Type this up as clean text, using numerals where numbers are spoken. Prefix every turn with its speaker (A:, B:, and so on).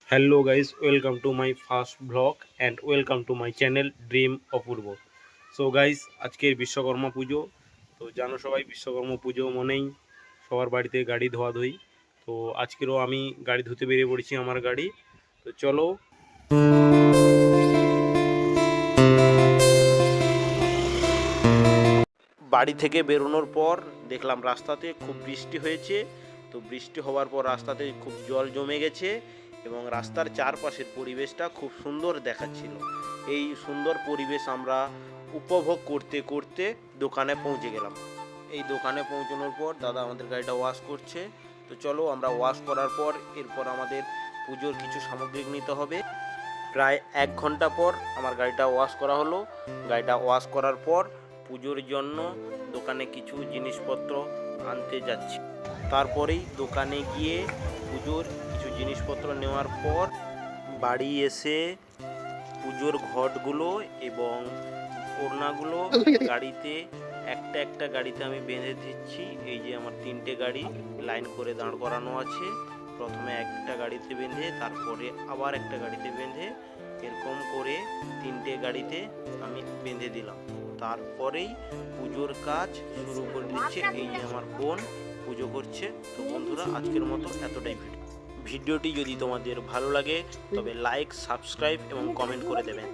A: Hello guys, welcome to my first vlog and welcome to my channel Dream Apurba. So guys, আজকের বিশ্বকর্মা পুজো। তো জানো সবাই বিশ্বকর্মা পুজো মনেই সবার বাড়িতে গাড়ি ধোয়াধুয়ি। তো আজকেরও আমি গাড়ি ধুতে বেরিয়ে পড়েছি আমার গাড়ি। তো চলো। বাড়ি থেকে বেরোনোর পর দেখলাম রাস্তাতে খুব বৃষ্টি হয়েছে। তো বৃষ্টি হওয়ার পর রাস্তাতে খুব জল জমে গেছে এবং রাস্তার চারপাশের পরিবেশটা খুব সুন্দর দেখাচ্ছিল। এই সুন্দর পরিবেশ আমরা উপভোগ করতে করতে দোকানে পৌঁছে গেলাম। এই দোকানে পৌঁছানোর পর দাদা আমাদের গাড়িটা ওয়াশ করছে। তো চলো, আমরা ওয়াশ করার পর এরপর আমাদের পুজোর কিছু সামগ্রী নিতে হবে। প্রায় 1 ঘন্টা পর আমার গাড়িটা ওয়াশ করা হলো। গাড়িটা ওয়াশ করার পর পুজোর জন্য দোকানে কিছু জিনিসপত্র আনতে যাচ্ছি। তারপরেই দোকানে গিয়ে পুজোর কিছু জিনিসপত্র নেওয়ার পর বাড়ি এসে পুজোর ঘটগুলো এবং ওড়নাগুলো গাড়িতে একটা একটা গাড়িতে আমি বেঁধে দিচ্ছি। এই যে আমার 3টে গাড়ি লাইন করে দাঁড় করানো আছে। প্রথমে একটা গাড়িতে বেঁধে, তারপরে আবার একটা গাড়িতে বেঁধে, এরকম করে 3টে গাড়িতে আমি বেঁধে দিলাম। তারপরেই পুজোর কাজ শুরু করে দিচ্ছে। এই যে আমার বোন পুজো করছে। তো বন্ধুরা, আজকের মতো এতটাই ভিডিওটি যদি তোমাদের ভালো লাগে তবে লাইক, সাবস্ক্রাইব এবং কমেন্ট করে দেবেন।